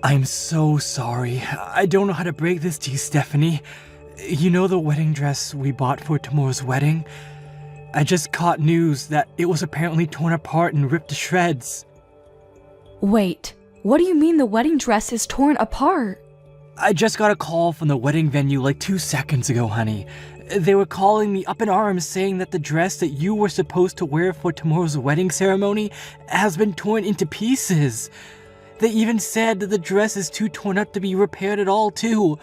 I'm so sorry. I don't know how to break this to you, Stephanie. You know the wedding dress we bought for tomorrow's wedding? I just caught news that it was apparently torn apart and ripped to shreds. Wait, what do you mean the wedding dress is torn apart? I just got a call from the wedding venue like 2 seconds ago, honey. They were calling me up in arms saying that the dress that you were supposed to wear for tomorrow's wedding ceremony has been torn into pieces. They even said that the dress is too torn up to be repaired at all, too.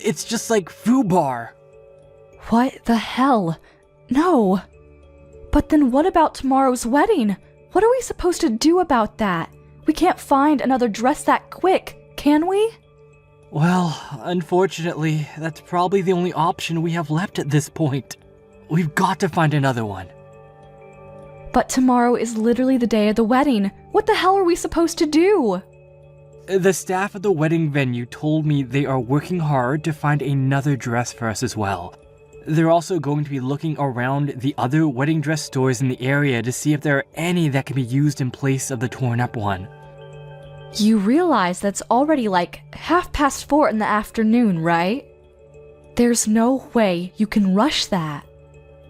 It's just like FUBAR. What the hell? No. But then what about tomorrow's wedding? What are we supposed to do about that? We can't find another dress that quick, can we? Well, unfortunately, that's probably the only option we have left at this point. We've got to find another one. But tomorrow is literally the day of the wedding. What the hell are we supposed to do? The staff at the wedding venue told me they are working hard to find another dress for us as well. They're also going to be looking around the other wedding dress stores in the area to see if there are any that can be used in place of the torn up one. You realize that's already like 4:30 in the afternoon, right? There's no way you can rush that.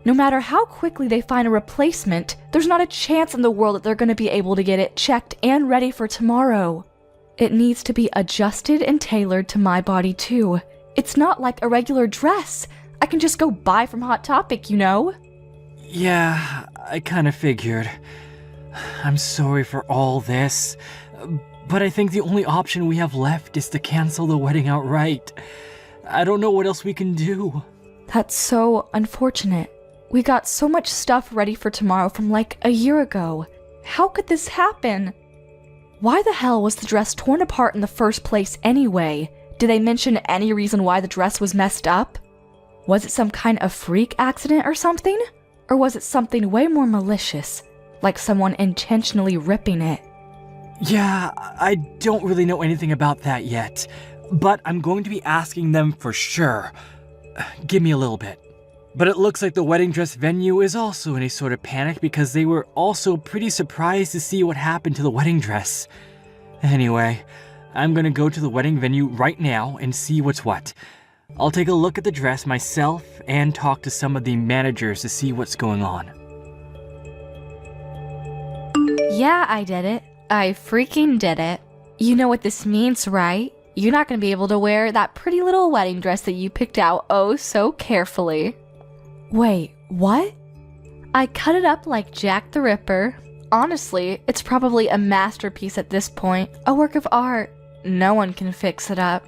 No matter how quickly they find a replacement, there's not a chance in the world that they're going to be able to get it checked and ready for tomorrow. It needs to be adjusted and tailored to my body too. It's not like a regular dress. I can just go buy from Hot Topic, you know? Yeah, I kind of figured. I'm sorry for all this, but I think the only option we have left is to cancel the wedding outright. I don't know what else we can do. That's so unfortunate. We got so much stuff ready for tomorrow from like a year ago. How could this happen? Why the hell was the dress torn apart in the first place anyway? Did they mention any reason why the dress was messed up? Was it some kind of freak accident or something? Or was it something way more malicious, like someone intentionally ripping it? Yeah, I don't really know anything about that yet, but I'm going to be asking them for sure. Give me a little bit. But it looks like the wedding dress venue is also in a sort of panic because they were also pretty surprised to see what happened to the wedding dress. Anyway, I'm gonna go to the wedding venue right now and see what's what. I'll take a look at the dress myself and talk to some of the managers to see what's going on. Yeah, I did it. I freaking did it. You know what this means, right? You're not gonna be able to wear that pretty little wedding dress that you picked out oh so carefully. Wait, what? I cut it up like Jack the Ripper. Honestly, it's probably a masterpiece at this point, a work of art. No one can fix it up.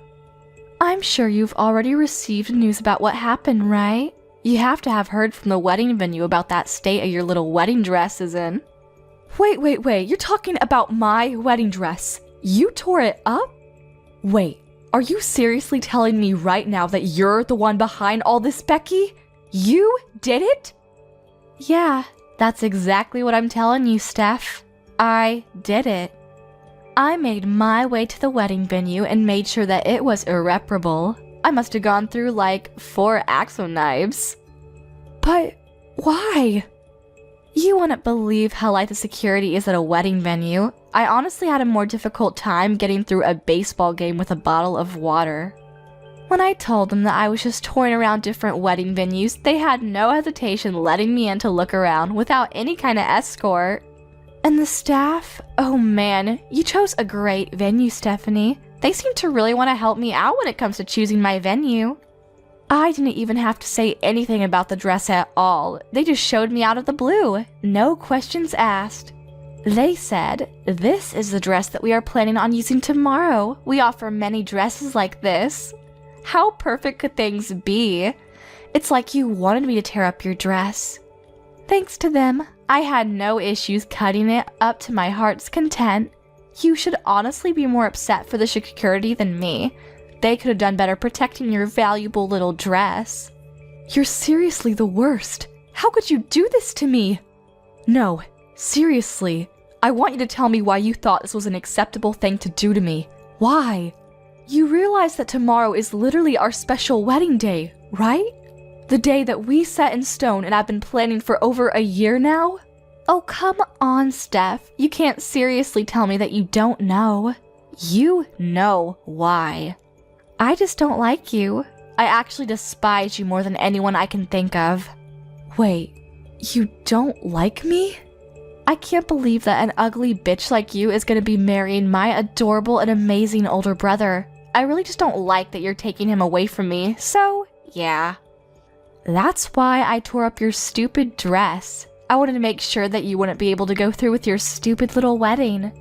I'm sure you've already received news about what happened, right? You have to have heard from the wedding venue about that state of your little wedding dress is in. Wait, you're talking about my wedding dress? You tore it up? Wait, are you seriously telling me right now that you're the one behind all this, Becky? You did it? Yeah, that's exactly what I'm telling you, Steph. I did it. I made my way to the wedding venue and made sure that it was irreparable. I must have gone through like 4 Axo knives. But why? You wouldn't believe how light the security is at a wedding venue. I honestly had a more difficult time getting through a baseball game with a bottle of water. When I told them that I was just touring around different wedding venues, they had no hesitation letting me in to look around without any kind of escort. And the staff? Oh man, you chose a great venue, Stephanie. They seem to really want to help me out when it comes to choosing my venue. I didn't even have to say anything about the dress at all. They just showed me out of the blue. No questions asked. They said, "This is the dress that we are planning on using tomorrow. We offer many dresses like this." How perfect could things be? It's like you wanted me to tear up your dress. Thanks to them, I had no issues cutting it up to my heart's content. You should honestly be more upset for the security than me. They could have done better protecting your valuable little dress. You're seriously the worst. How could you do this to me? No, seriously. I want you to tell me why you thought this was an acceptable thing to do to me. Why? You realize that tomorrow is literally our special wedding day, right? The day that we set in stone and I've been planning for over a year now? Oh, come on, Steph. You can't seriously tell me that you don't know. You know why. I just don't like you. I actually despise you more than anyone I can think of. Wait, you don't like me? I can't believe that an ugly bitch like you is gonna be marrying my adorable and amazing older brother. I really just don't like that you're taking him away from me, so yeah. That's why I tore up your stupid dress. I wanted to make sure that you wouldn't be able to go through with your stupid little wedding.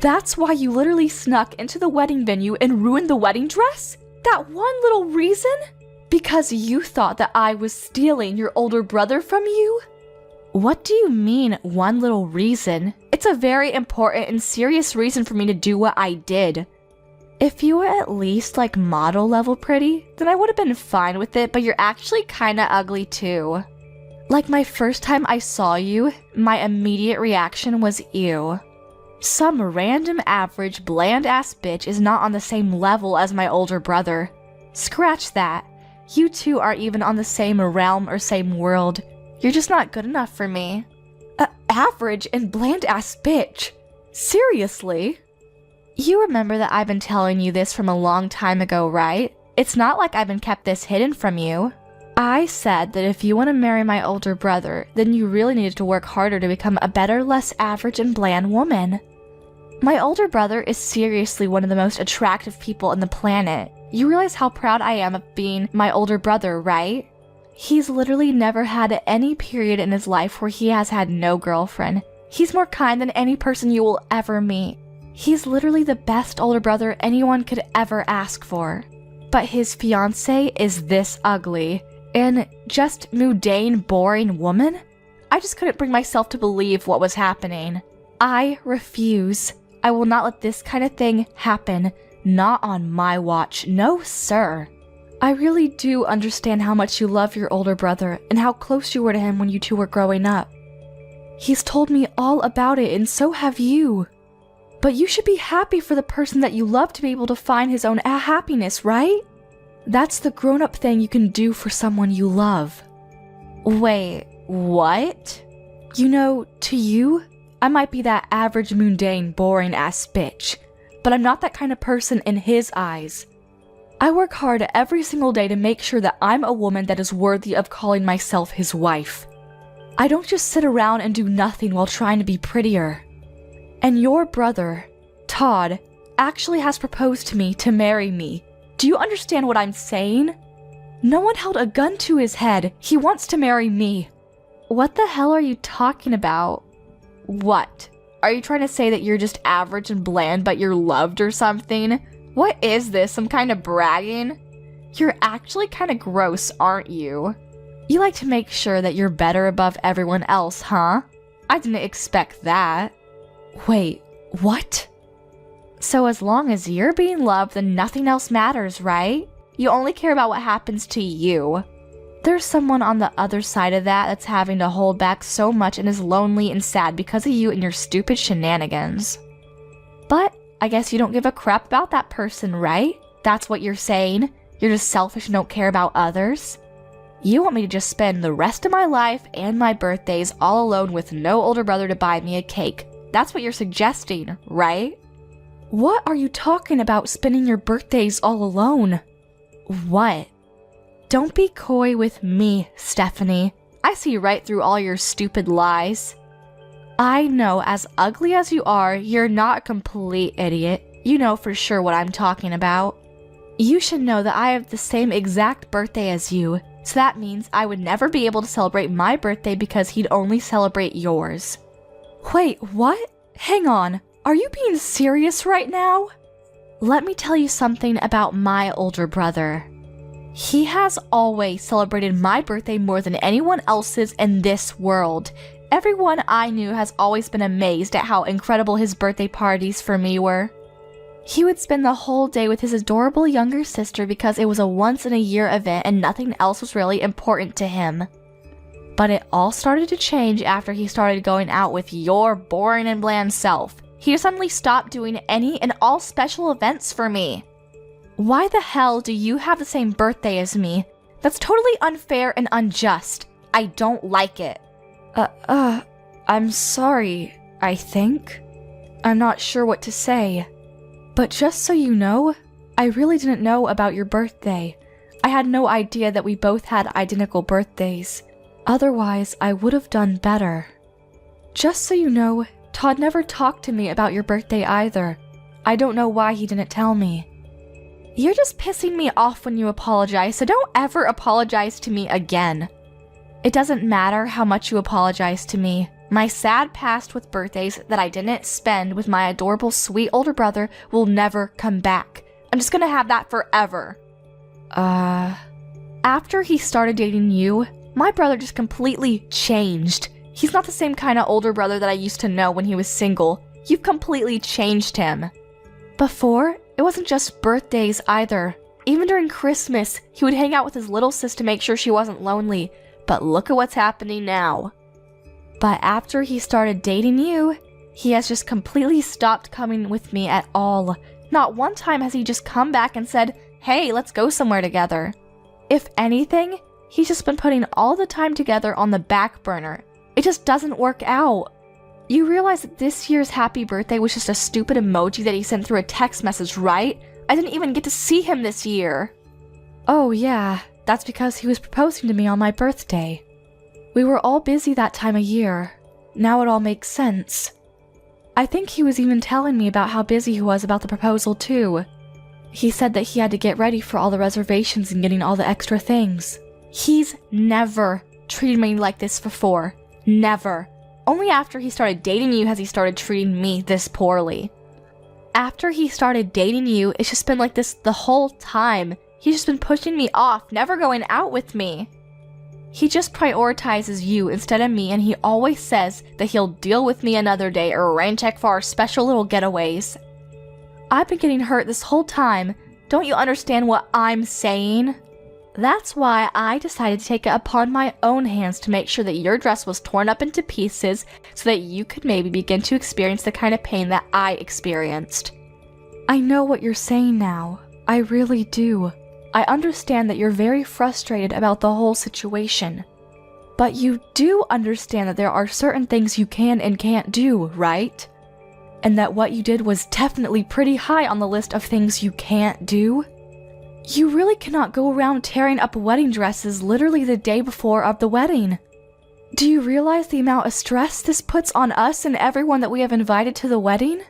That's why you literally snuck into the wedding venue and ruined the wedding dress? That one little reason? Because you thought that I was stealing your older brother from you? What do you mean, one little reason? It's a very important and serious reason for me to do what I did. If you were at least like model level pretty, then I would have been fine with it, but you're actually kinda ugly too. Like my first time I saw you, my immediate reaction was ew. Some random average bland ass bitch is not on the same level as my older brother. Scratch that. You two aren't even on the same realm or same world. You're just not good enough for me. Average and bland ass bitch. Seriously? You remember that I've been telling you this from a long time ago, right? It's not like I've been kept this hidden from you. I said that if you want to marry my older brother, then you really needed to work harder to become a better, less average and bland woman. My older brother is seriously one of the most attractive people on the planet. You realize how proud I am of being my older brother, right? He's literally never had any period in his life where he has had no girlfriend. He's more kind than any person you will ever meet. He's literally the best older brother anyone could ever ask for. But his fiancé is this ugly. And just mundane, boring woman? I just couldn't bring myself to believe what was happening. I refuse. I will not let this kind of thing happen. Not on my watch. No, sir. I really do understand how much you love your older brother and how close you were to him when you two were growing up. He's told me all about it, and so have you. But you should be happy for the person that you love to be able to find his own happiness, right? That's the grown-up thing you can do for someone you love. Wait, what? You know, to you, I might be that average, mundane, boring-ass bitch, but I'm not that kind of person in his eyes. I work hard every single day to make sure that I'm a woman that is worthy of calling myself his wife. I don't just sit around and do nothing while trying to be prettier. And your brother, Todd, actually has proposed to me to marry me. Do you understand what I'm saying? No one held a gun to his head. He wants to marry me. What the hell are you talking about? What? Are you trying to say that you're just average and bland but you're loved or something? What is this, some kind of bragging? You're actually kind of gross, aren't you? You like to make sure that you're better above everyone else, huh? I didn't expect that. Wait, what? So as long as you're being loved, then nothing else matters, right? You only care about what happens to you. There's someone on the other side of that that's having to hold back so much and is lonely and sad because of you and your stupid shenanigans. But I guess you don't give a crap about that person, right? That's what you're saying? You're just selfish and don't care about others? You want me to just spend the rest of my life and my birthdays all alone with no older brother to buy me a cake. That's what you're suggesting, right? What are you talking about, spending your birthdays all alone? What? Don't be coy with me, Stephanie. I see right through all your stupid lies. I know, as ugly as you are, you're not a complete idiot. You know for sure what I'm talking about. You should know that I have the same exact birthday as you, so that means I would never be able to celebrate my birthday because he'd only celebrate yours. Wait, what? Hang on. Are you being serious right now? Let me tell you something about my older brother. He has always celebrated my birthday more than anyone else's in this world. Everyone I knew has always been amazed at how incredible his birthday parties for me were. He would spend the whole day with his adorable younger sister because it was a once-in-a-year event and nothing else was really important to him. But it all started to change after he started going out with your boring and bland self. He suddenly stopped doing any and all special events for me. Why the hell do you have the same birthday as me? That's totally unfair and unjust. I don't like it. I'm sorry, I think. I'm not sure what to say. But just so you know, I really didn't know about your birthday. I had no idea that we both had identical birthdays. Otherwise, I would have done better. Just so you know, Todd never talked to me about your birthday either. I don't know why he didn't tell me. You're just pissing me off when you apologize, so don't ever apologize to me again. It doesn't matter how much you apologize to me. My sad past with birthdays that I didn't spend with my adorable sweet older brother will never come back. I'm just gonna have that forever. After he started dating you, my brother just completely changed. He's not the same kind of older brother that I used to know when he was single. You've completely changed him. Before, it wasn't just birthdays either. Even during Christmas, he would hang out with his little sis to make sure she wasn't lonely. But look at what's happening now. But after he started dating you, he has just completely stopped coming with me at all. Not one time has he just come back and said, "Hey, let's go somewhere together." If anything, he's just been putting all the time together on the back burner. It just doesn't work out. You realize that this year's happy birthday was just a stupid emoji that he sent through a text message, right? I didn't even get to see him this year. Oh yeah, that's because he was proposing to me on my birthday. We were all busy that time of year. Now it all makes sense. I think he was even telling me about how busy he was about the proposal too. He said that he had to get ready for all the reservations and getting all the extra things. He's never treated me like this before. Never. Only after he started dating you has he started treating me this poorly. After he started dating you, it's just been like this the whole time. He's just been pushing me off, never going out with me. He just prioritizes you instead of me, and he always says that he'll deal with me another day or rain check for our special little getaways. I've been getting hurt this whole time. Don't you understand what I'm saying? That's why I decided to take it upon my own hands to make sure that your dress was torn up into pieces so that you could maybe begin to experience the kind of pain that I experienced. I know what you're saying now. I really do. I understand that you're very frustrated about the whole situation. But you do understand that there are certain things you can and can't do, right? And that what you did was definitely pretty high on the list of things you can't do. You really cannot go around tearing up wedding dresses literally the day before of the wedding. Do you realize the amount of stress this puts on us and everyone that we have invited to the wedding?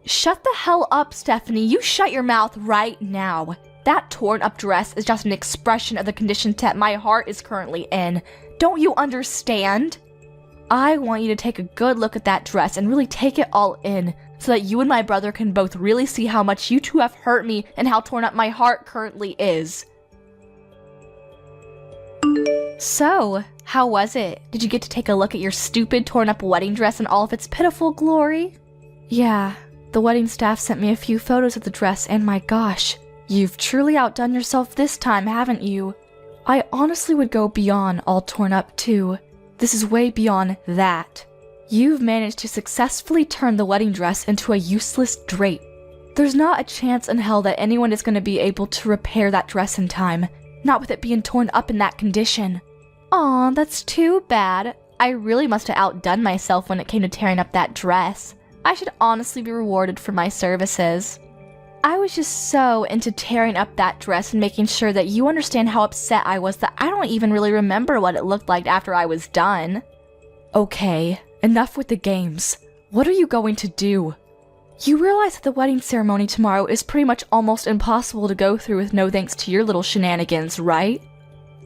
Shut the hell up, Stephanie. You shut your mouth right now. That torn up dress is just an expression of the condition that my heart is currently in. Don't you understand? I want you to take a good look at that dress and really take it all in, so that you and my brother can both really see how much you two have hurt me and how torn up my heart currently is. So, how was it? Did you get to take a look at your stupid torn up wedding dress in all of its pitiful glory? Yeah, the wedding staff sent me a few photos of the dress, and my gosh, you've truly outdone yourself this time, haven't you? I honestly would go beyond all torn up too. This is way beyond that. You've managed to successfully turn the wedding dress into a useless drape. There's not a chance in hell that anyone is going to be able to repair that dress in time, not with it being torn up in that condition. Aw, that's too bad. I really must have outdone myself when it came to tearing up that dress. I should honestly be rewarded for my services. I was just so into tearing up that dress and making sure that you understand how upset I was that I don't even really remember what it looked like after I was done. Okay, enough with the games. What are you going to do? You realize that the wedding ceremony tomorrow is pretty much almost impossible to go through with no thanks to your little shenanigans, right?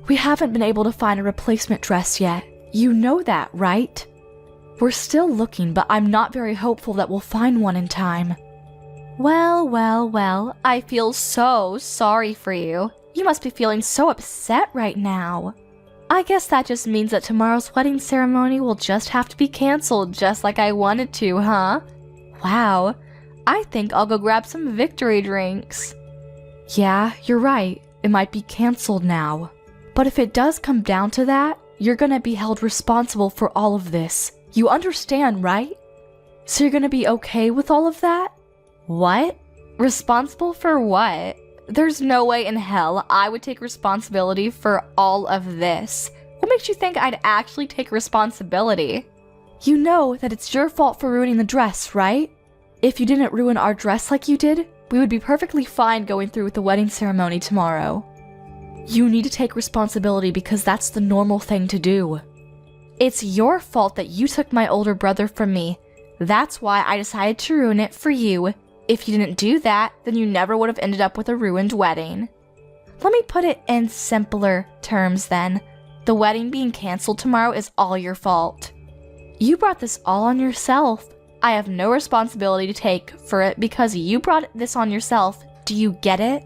We haven't been able to find a replacement dress yet. You know that, right? We're still looking, but I'm not very hopeful that we'll find one in time. Well, I feel so sorry for you. You must be feeling so upset right now. I guess that just means that tomorrow's wedding ceremony will just have to be canceled just like I wanted to, huh? Wow, I think I'll go grab some victory drinks. Yeah, you're right. It might be canceled now. But if it does come down to that, you're gonna be held responsible for all of this. You understand, right? So you're gonna be okay with all of that? What? Responsible for what? There's no way in hell I would take responsibility for all of this. What makes you think I'd actually take responsibility? You know that it's your fault for ruining the dress, right? If you didn't ruin our dress like you did, We would be perfectly fine going through with the wedding ceremony tomorrow. You need to take responsibility because that's the normal thing to do. It's your fault that you took my older brother from me. That's why I decided to ruin it for you. If you didn't do that, then you never would have ended up with a ruined wedding. Let me put it in simpler terms then. The wedding being canceled tomorrow is all your fault. You brought this all on yourself. I have no responsibility to take for it because you brought this on yourself. Do you get it?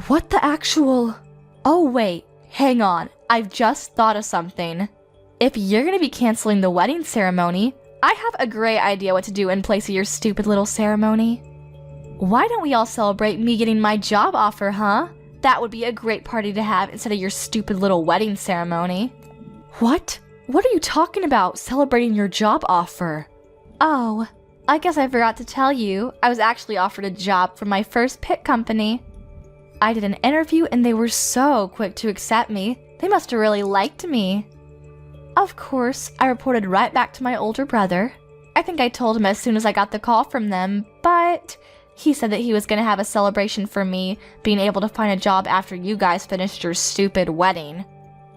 What the actual... Oh wait, hang on. I've just thought of something. If you're gonna be canceling the wedding ceremony, I have a great idea what to do in place of your stupid little ceremony. Why don't we all celebrate me getting my job offer, huh? That would be a great party to have instead of your stupid little wedding ceremony. What? What are you talking about, celebrating your job offer? Oh, I guess I forgot to tell you, I was actually offered a job from my first pit company. I did an interview and they were so quick to accept me. They must have really liked me. Of course, I reported right back to my older brother. I think I told him as soon as I got the call from them, but he said that he was going to have a celebration for me being able to find a job after you guys finished your stupid wedding.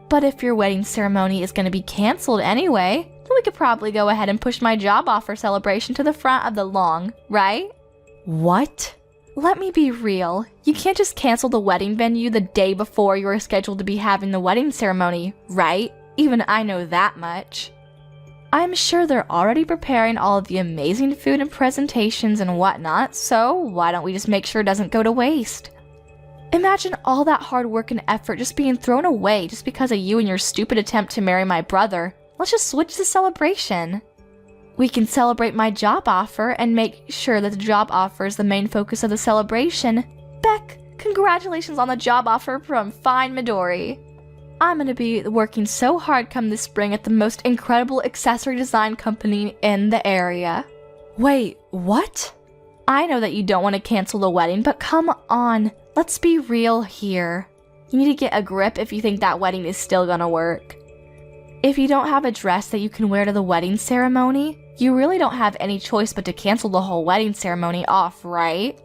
But if your wedding ceremony is going to be canceled anyway, then we could probably go ahead and push my job offer celebration to the front of the lawn, right? What? Let me be real. You can't just cancel the wedding venue the day before you are scheduled to be having the wedding ceremony, right? Even I know that much. I'm sure they're already preparing all of the amazing food and presentations and whatnot, so why don't we just make sure it doesn't go to waste? Imagine all that hard work and effort just being thrown away just because of you and your stupid attempt to marry my brother. Let's just switch the celebration. We can celebrate my job offer and make sure that the job offer is the main focus of the celebration. Beck, congratulations on the job offer from Fine Midori. I'm gonna be working so hard come this spring at the most incredible accessory design company in the area. Wait, what? I know that you don't want to cancel the wedding, but come on, let's be real here. You need to get a grip if you think that wedding is still gonna work. If you don't have a dress that you can wear to the wedding ceremony, you really don't have any choice but to cancel the whole wedding ceremony off, right?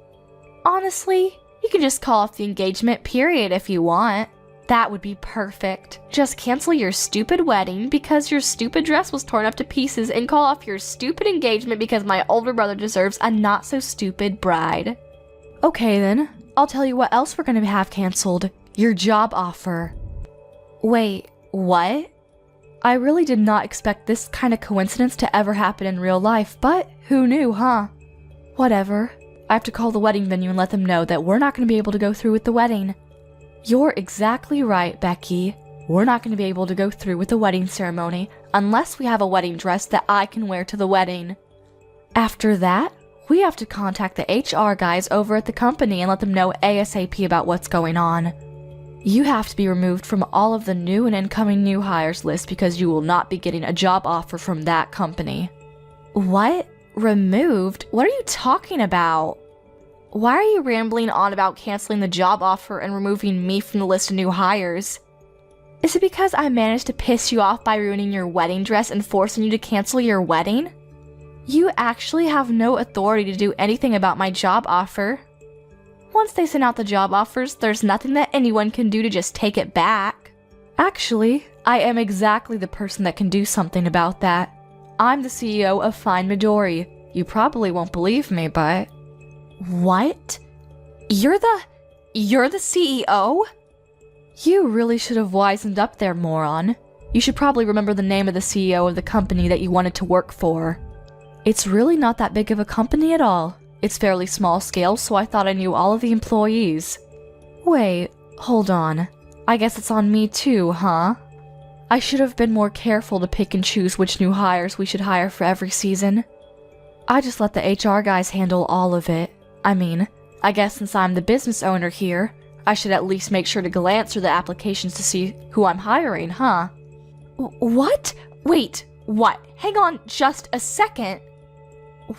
Honestly, you can just call off the engagement period if you want. That would be perfect. Just cancel your stupid wedding because your stupid dress was torn up to pieces and call off your stupid engagement because my older brother deserves a not-so-stupid bride. Okay then, I'll tell you what else we're gonna have canceled. Your job offer. Wait, what? I really did not expect this kind of coincidence to ever happen in real life, but who knew, huh? Whatever. I have to call the wedding venue and let them know that we're not gonna be able to go through with the wedding. You're exactly right, Becky. We're not going to be able to go through with the wedding ceremony unless we have a wedding dress that I can wear to the wedding. After that, we have to contact the HR guys over at the company and let them know ASAP about what's going on. You have to be removed from all of the new and incoming new hires list because you will not be getting a job offer from that company. What? Removed? What are you talking about? Why are you rambling on about canceling the job offer and removing me from the list of new hires? Is it because I managed to piss you off by ruining your wedding dress and forcing you to cancel your wedding? You actually have no authority to do anything about my job offer. Once they send out the job offers, there's nothing that anyone can do to just take it back. Actually, I am exactly the person that can do something about that. I'm the CEO of Fine Midori. You probably won't believe me, but... What? You're the CEO? You really should have wisened up there, moron. You should probably remember the name of the CEO of the company that you wanted to work for. It's really not that big of a company at all. It's fairly small scale, so I thought I knew all of the employees. Wait, hold on. I guess it's on me too, huh? I should have been more careful to pick and choose which new hires we should hire for every season. I just let the HR guys handle all of it. I mean, I guess since I'm the business owner here, I should at least make sure to glance through the applications to see who I'm hiring, huh? What? Wait, what? Hang on just a second.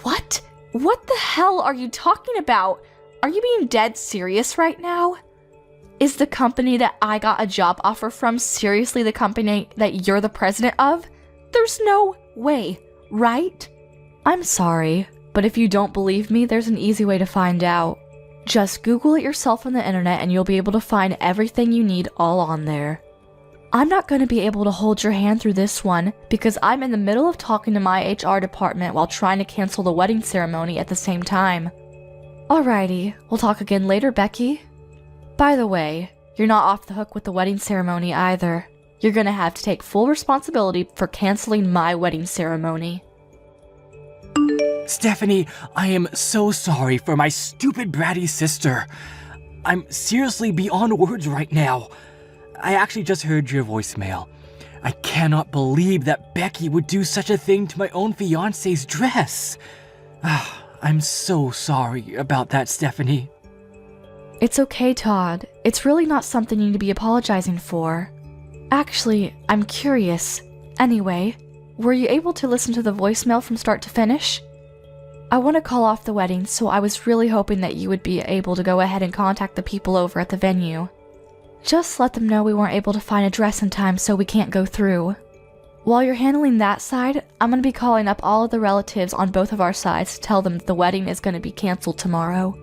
What? What the hell are you talking about? Are you being dead serious right now? Is the company that I got a job offer from seriously the company that you're the president of? There's no way, right? I'm sorry. But if you don't believe me, there's an easy way to find out. Just Google it yourself on the internet and you'll be able to find everything you need all on there. I'm not going to be able to hold your hand through this one because I'm in the middle of talking to my HR department while trying to cancel the wedding ceremony at the same time. Alrighty, we'll talk again later, Becky. By the way, you're not off the hook with the wedding ceremony either. You're gonna have to take full responsibility for canceling my wedding ceremony. Stephanie, I am so sorry for my stupid bratty sister. I'm seriously beyond words right now. I actually just heard your voicemail. I cannot believe that Becky would do such a thing to my own fiancé's dress. I'm so sorry about that, Stephanie. It's okay, Todd. It's really not something you need to be apologizing for. Actually, I'm curious. Anyway, were you able to listen to the voicemail from start to finish? I want to call off the wedding, so I was really hoping that you would be able to go ahead and contact the people over at the venue. Just let them know we weren't able to find a dress in time, so we can't go through. While you're handling that side, I'm going to be calling up all of the relatives on both of our sides to tell them that the wedding is going to be canceled tomorrow.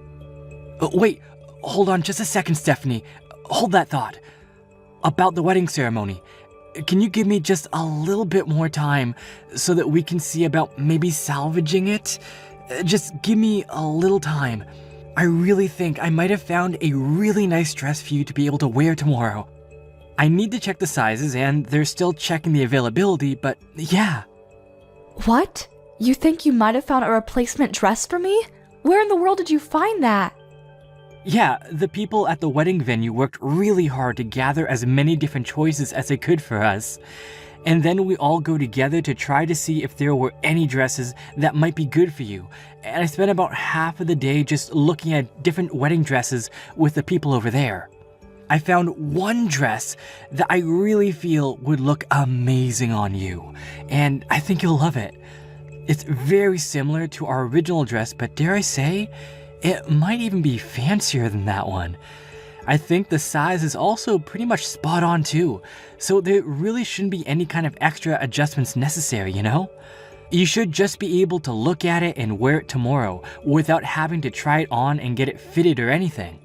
Wait, hold on just a second, Stephanie. Hold that thought. About the wedding ceremony, can you give me just a little bit more time so that we can see about maybe salvaging it? Just give me a little time. I really think I might have found a really nice dress for you to be able to wear tomorrow. I need to check the sizes and they're still checking the availability, but yeah. What? You think you might have found a replacement dress for me? Where in the world did you find that? Yeah, the people at the wedding venue worked really hard to gather as many different choices as they could for us. And then we all go together to try to see if there were any dresses that might be good for you. And I spent about half of the day just looking at different wedding dresses with the people over there. I found one dress that I really feel would look amazing on you, and I think you'll love it. It's very similar to our original dress, but dare I say, it might even be fancier than that one. I think the size is also pretty much spot on too, so there really shouldn't be any kind of extra adjustments necessary, you know? You should just be able to look at it and wear it tomorrow without having to try it on and get it fitted or anything.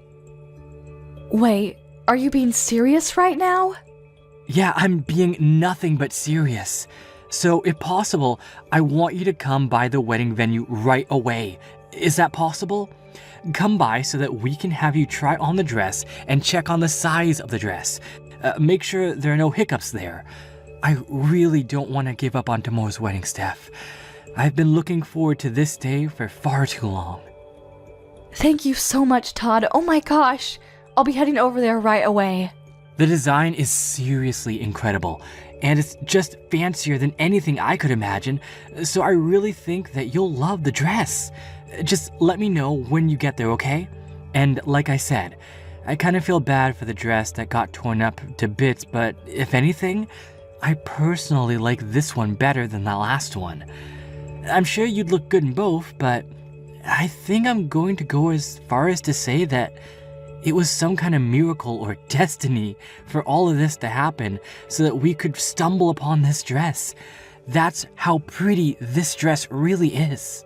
Wait, are you being serious right now? Yeah, I'm being nothing but serious. So if possible, I want you to come by the wedding venue right away. Is that possible? Come by so that we can have you try on the dress and check on the size of the dress. Make sure there are no hiccups there. I really don't want to give up on tomorrow's wedding, Steph. I've been looking forward to this day for far too long. Thank you so much, Todd. Oh my gosh. I'll be heading over there right away. The design is seriously incredible, and it's just fancier than anything I could imagine, so I really think that you'll love the dress. Just let me know when you get there, okay? And like I said, I kind of feel bad for the dress that got torn up to bits, but if anything, I personally like this one better than the last one. I'm sure you'd look good in both, but I think I'm going to go as far as to say that it was some kind of miracle or destiny for all of this to happen so that we could stumble upon this dress. That's how pretty this dress really is.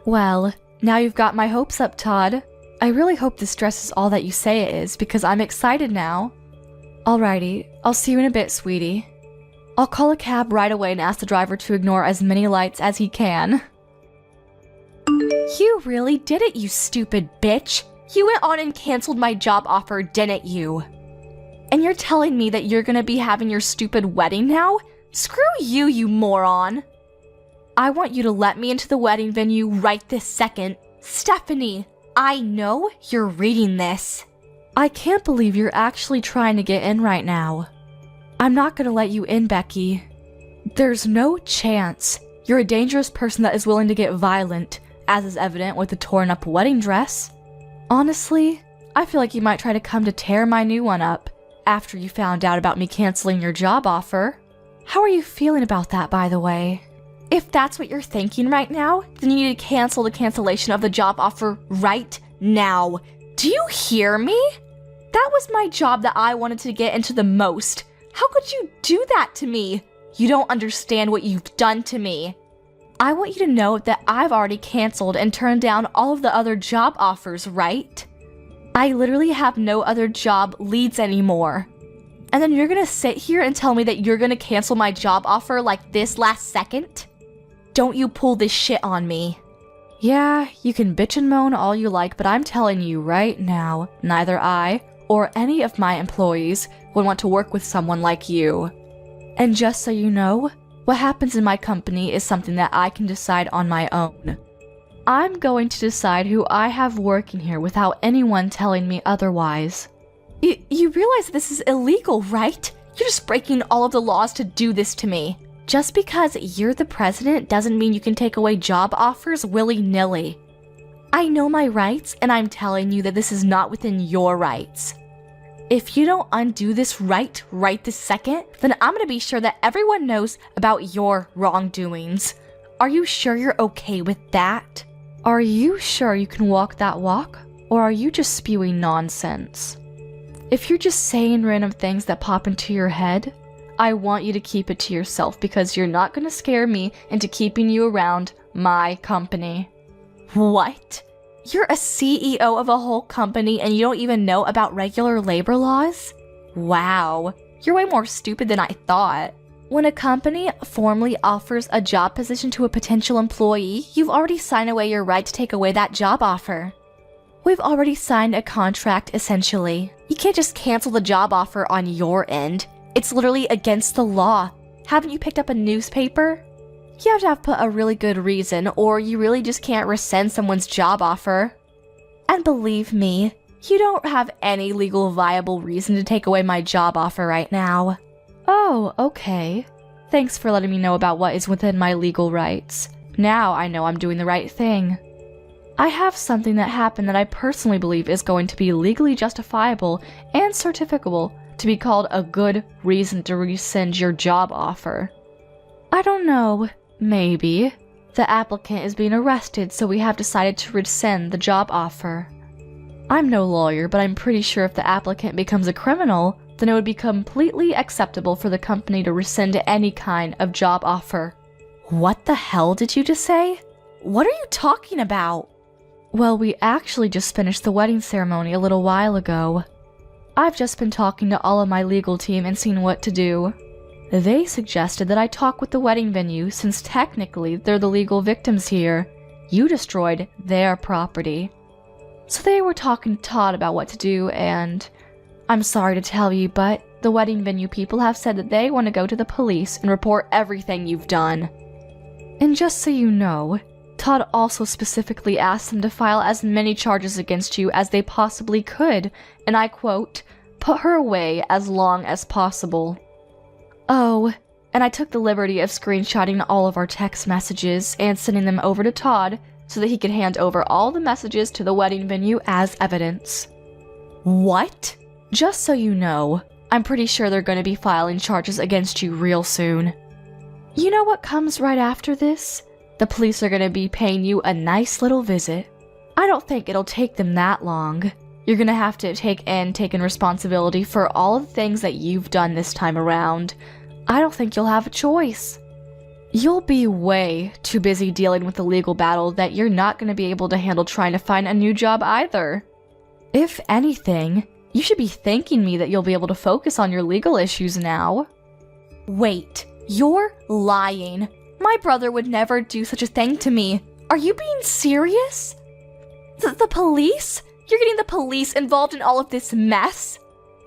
Well, now you've got my hopes up, Todd. I really hope this dress is all that you say it is because I'm excited now. Alrighty, I'll see you in a bit, sweetie. I'll call a cab right away and ask the driver to ignore as many lights as he can. You really did it, you stupid bitch. You went on and canceled my job offer, didn't you? And you're telling me that you're gonna be having your stupid wedding now? Screw you, you moron. I want you to let me into the wedding venue right this second. Stephanie, I know you're reading this. I can't believe you're actually trying to get in right now. I'm not gonna let you in, Becky. There's no chance. You're a dangerous person that is willing to get violent, as is evident with the torn up wedding dress. Honestly, I feel like you might try to come to tear my new one up after you found out about me canceling your job offer. How are you feeling about that, by the way? If that's what you're thinking right now, then you need to cancel the cancellation of the job offer right now. Do you hear me? That was my job that I wanted to get into the most. How could you do that to me? You don't understand what you've done to me. I want you to know that I've already canceled and turned down all of the other job offers, right? I literally have no other job leads anymore. And then you're gonna sit here and tell me that you're gonna cancel my job offer like this last second? Don't you pull this shit on me. Yeah, you can bitch and moan all you like, but I'm telling you right now, neither I or any of my employees would want to work with someone like you. And just so you know, what happens in my company is something that I can decide on my own. I'm going to decide who I have working here without anyone telling me otherwise. You realize this is illegal, right? You're just breaking all of the laws to do this to me. Just because you're the president doesn't mean you can take away job offers willy-nilly. I know my rights, and I'm telling you that this is not within your rights. If you don't undo this right this second, then I'm gonna be sure that everyone knows about your wrongdoings. Are you sure you're okay with that? Are you sure you can walk that walk? Or are you just spewing nonsense? If you're just saying random things that pop into your head, I want you to keep it to yourself because you're not gonna scare me into keeping you around my company. What? You're a CEO of a whole company and you don't even know about regular labor laws? Wow, you're way more stupid than I thought. When a company formally offers a job position to a potential employee, you've already signed away your right to take away that job offer. We've already signed a contract, essentially. You can't just cancel the job offer on your end. It's literally against the law. Haven't you picked up a newspaper? You have to have put a really good reason, or you really just can't rescind someone's job offer. And believe me, you don't have any legal viable reason to take away my job offer right now. Oh, okay. Thanks for letting me know about what is within my legal rights. Now I know I'm doing the right thing. I have something that happened that I personally believe is going to be legally justifiable and certificable to be called a good reason to rescind your job offer. I don't know. Maybe. The applicant is being arrested, so we have decided to rescind the job offer. I'm no lawyer, but I'm pretty sure if the applicant becomes a criminal, then it would be completely acceptable for the company to rescind any kind of job offer. What the hell did you just say? What are you talking about? Well, we actually just finished the wedding ceremony a little while ago. I've just been talking to all of my legal team and seeing what to do. They suggested that I talk with the wedding venue since technically they're the legal victims here. You destroyed their property. So they were talking to Todd about what to do, and I'm sorry to tell you, but the wedding venue people have said that they want to go to the police and report everything you've done. And just so you know, Todd also specifically asked them to file as many charges against you as they possibly could, and I quote, "put her away as long as possible." Oh, and I took the liberty of screenshotting all of our text messages and sending them over to Todd so that he could hand over all the messages to the wedding venue as evidence. What? Just so you know, I'm pretty sure they're going to be filing charges against you real soon. You know what comes right after this? The police are going to be paying you a nice little visit. I don't think it'll take them that long. You're going to have to take responsibility for all of the things that you've done this time around. I don't think you'll have a choice. You'll be way too busy dealing with the legal battle that you're not going to be able to handle trying to find a new job either. If anything, you should be thanking me that you'll be able to focus on your legal issues now. Wait, you're lying. My brother would never do such a thing to me. Are you being serious? The police? You're getting the police involved in all of this mess?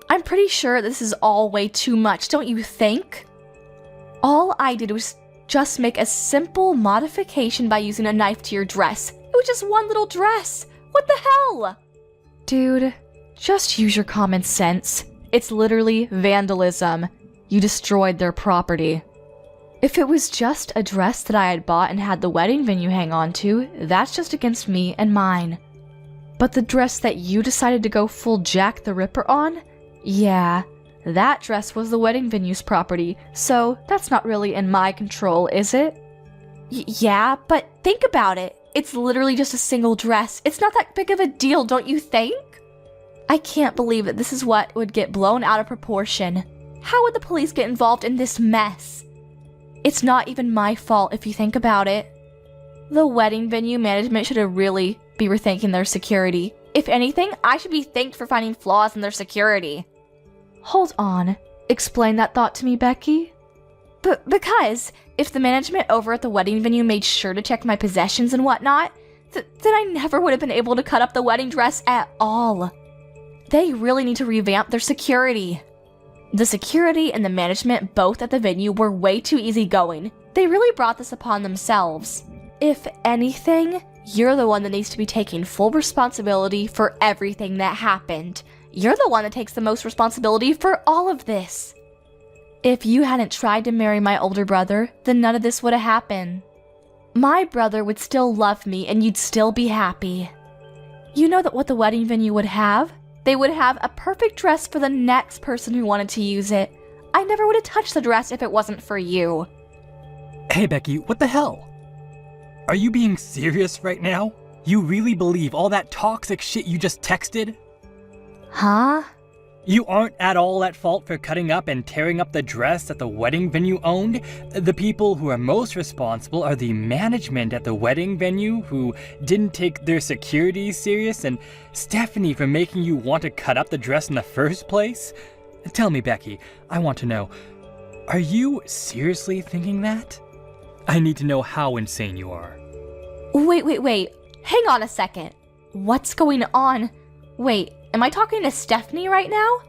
I'm pretty sure this is all way too much, don't you think? All I did was just make a simple modification by using a knife to your dress. It was just one little dress. What the hell? Dude, just use your common sense. It's literally vandalism. You destroyed their property. If it was just a dress that I had bought and had the wedding venue hang on to, that's just against me and mine. But the dress that you decided to go full Jack the Ripper on? Yeah, that dress was the wedding venue's property, so that's not really in my control, is it? Yeah, but think about it. It's literally just a single dress. It's not that big of a deal, don't you think? I can't believe that this is what would get blown out of proportion. How would the police get involved in this mess? It's not even my fault if you think about it. The wedding venue management should have really be rethinking their security. If anything, I should be thanked for finding flaws in their security. Hold on. Explain that thought to me, Becky. Because if the management over at the wedding venue made sure to check my possessions and whatnot, then I never would have been able to cut up the wedding dress at all. They really need to revamp their security. The security and the management both at the venue were way too easygoing. They really brought this upon themselves. If anything, you're the one that needs to be taking full responsibility for everything that happened. You're the one that takes the most responsibility for all of this. If you hadn't tried to marry my older brother, then none of this would have happened. My brother would still love me and you'd still be happy. You know that what the wedding venue would have? They would have a perfect dress for the next person who wanted to use it. I never would have touched the dress if it wasn't for you. Hey Becky, what the hell? Are you being serious right now? You really believe all that toxic shit you just texted? Huh? You aren't at all at fault for cutting up and tearing up the dress that the wedding venue owned. The people who are most responsible are the management at the wedding venue who didn't take their security serious, and Stephanie for making you want to cut up the dress in the first place. Tell me, Becky, I want to know, are you seriously thinking that? I need to know how insane you are. Wait. Hang on a second. What's going on? Wait, am I talking to Stephanie right now?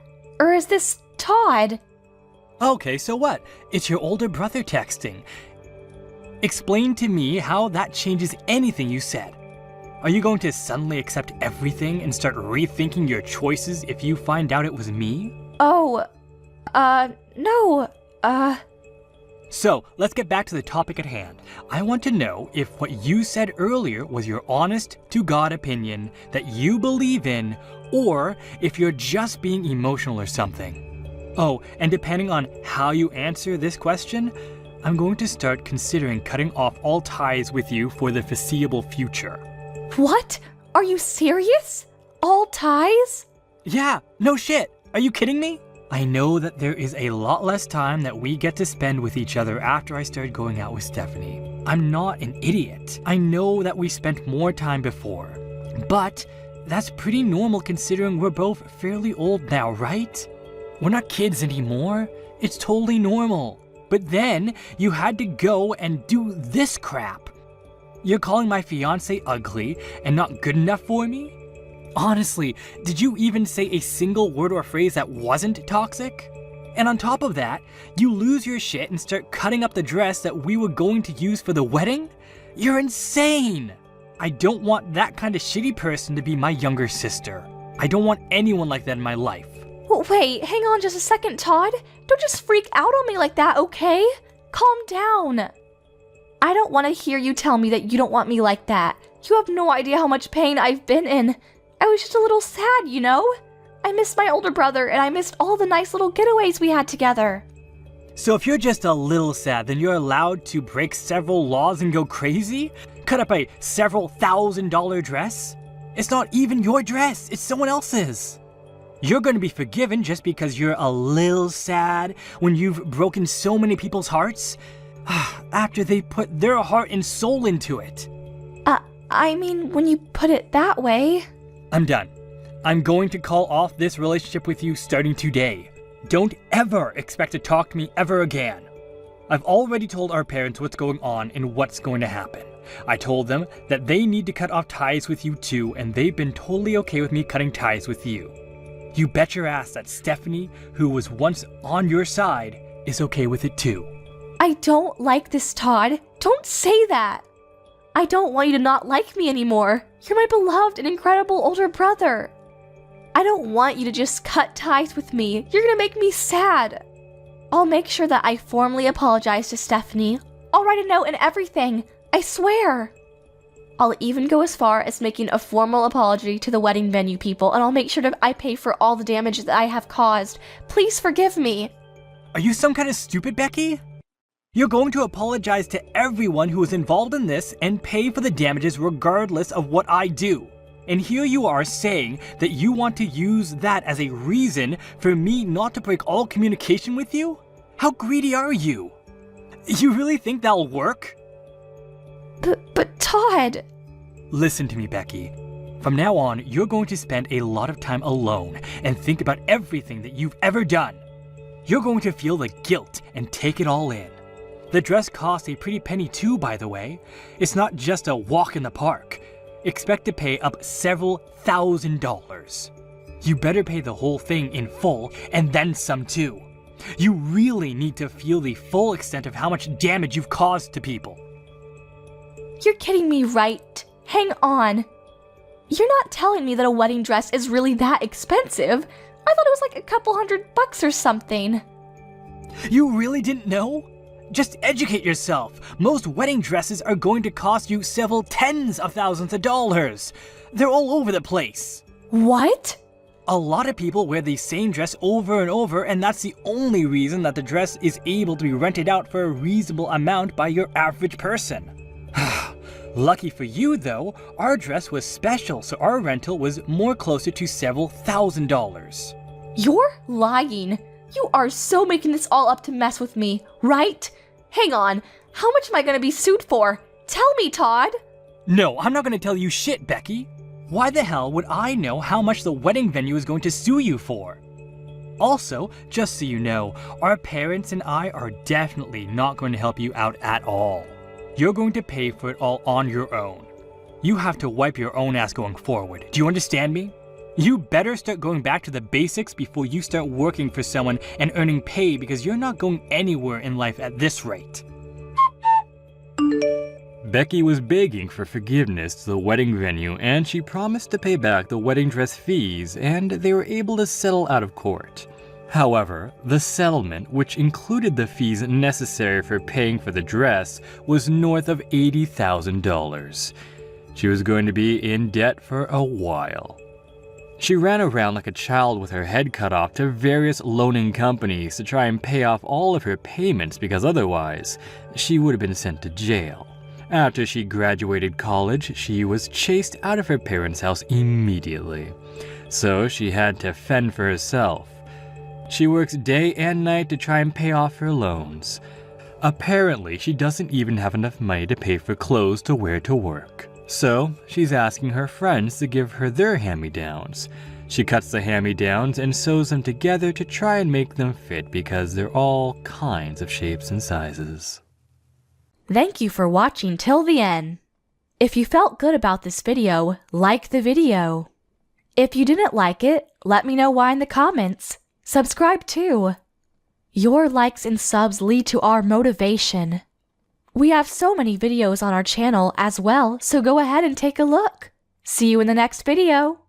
Or is this Todd? Okay, so what? It's your older brother texting. Explain to me how that changes anything you said. Are you going to suddenly accept everything and start rethinking your choices if you find out it was me? Oh, no, So, let's get back to the topic at hand. I want to know if what you said earlier was your honest-to-God opinion that you believe in, or if you're just being emotional or something. Oh, and depending on how you answer this question, I'm going to start considering cutting off all ties with you for the foreseeable future. What? Are you serious? All ties? Yeah, no shit. Are you kidding me? I know that there is a lot less time that we get to spend with each other after I started going out with Stephanie. I'm not an idiot. I know that we spent more time before. But that's pretty normal considering we're both fairly old now, right? We're not kids anymore. It's totally normal. But then you had to go and do this crap. You're calling my fiancé ugly and not good enough for me? Honestly, did you even say a single word or phrase that wasn't toxic? And on top of that, you lose your shit and start cutting up the dress that we were going to use for the wedding? You're insane! I don't want that kind of shitty person to be my younger sister. I don't want anyone like that in my life. Wait, hang on just a second, Todd. Don't just freak out on me like that, okay? Calm down. I don't want to hear you tell me that you don't want me like that. You have no idea how much pain I've been in. I was just a little sad, you know? I missed my older brother, and I missed all the nice little getaways we had together. So if you're just a little sad, then you're allowed to break several laws and go crazy? Cut up a several $1,000 dress? It's not even your dress, it's someone else's. You're going to be forgiven just because you're a little sad when you've broken so many people's hearts? After they put their heart and soul into it. I mean, when you put it that way... I'm done. I'm going to call off this relationship with you starting today. Don't ever expect to talk to me ever again. I've already told our parents what's going on and what's going to happen. I told them that they need to cut off ties with you too, and they've been totally okay with me cutting ties with you. You bet your ass that Stephanie, who was once on your side, is okay with it too. I don't like this, Todd. Don't say that. I don't want you to not like me anymore. You're my beloved and incredible older brother. I don't want you to just cut ties with me. You're gonna make me sad. I'll make sure that I formally apologize to Stephanie. I'll write a note and everything. I swear. I'll even go as far as making a formal apology to the wedding venue people, and I'll make sure that I pay for all the damage that I have caused. Please forgive me. Are you some kind of stupid, Becky? You're going to apologize to everyone who was involved in this and pay for the damages regardless of what I do. And here you are saying that you want to use that as a reason for me not to break all communication with you? How greedy are you? You really think that'll work? But Todd... Listen to me, Becky. From now on, you're going to spend a lot of time alone and think about everything that you've ever done. You're going to feel the guilt and take it all in. The dress costs a pretty penny too, by the way. It's not just a walk in the park. Expect to pay up several $1,000s. You better pay the whole thing in full and then some too. You really need to feel the full extent of how much damage you've caused to people. You're kidding me, right? Hang on. You're not telling me that a wedding dress is really that expensive. I thought it was like a couple $100 or something. You really didn't know? Just educate yourself. Most wedding dresses are going to cost you several tens of thousands of dollars. They're all over the place. What? A lot of people wear the same dress over and over, and that's the only reason that the dress is able to be rented out for a reasonable amount by your average person. Lucky for you though, our dress was special, so our rental was more closer to several $1,000s. You're lying. You are so making this all up to mess with me, right? Hang on, how much am I gonna be sued for? Tell me, Todd! No, I'm not gonna tell you shit, Becky. Why the hell would I know how much the wedding venue is going to sue you for? Also, just so you know, our parents and I are definitely not going to help you out at all. You're going to pay for it all on your own. You have to wipe your own ass going forward. Do you understand me? You better start going back to the basics before you start working for someone and earning pay, because you're not going anywhere in life at this rate. Becky was begging for forgiveness to the wedding venue, and she promised to pay back the wedding dress fees, and they were able to settle out of court. However, the settlement, which included the fees necessary for paying for the dress, was north of $80,000. She was going to be in debt for a while. She ran around like a child with her head cut off to various loaning companies to try and pay off all of her payments, because otherwise, she would have been sent to jail. After she graduated college, she was chased out of her parents' house immediately. So she had to fend for herself. She works day and night to try and pay off her loans. Apparently, she doesn't even have enough money to pay for clothes to wear to work. So, she's asking her friends to give her their hand-me-downs. She cuts the hand-me-downs and sews them together to try and make them fit, because they're all kinds of shapes and sizes. Thank you for watching till the end. If you felt good about this video, like the video. If you didn't like it, let me know why in the comments. Subscribe too. Your likes and subs lead to our motivation. We have so many videos on our channel as well, so go ahead and take a look. See you in the next video.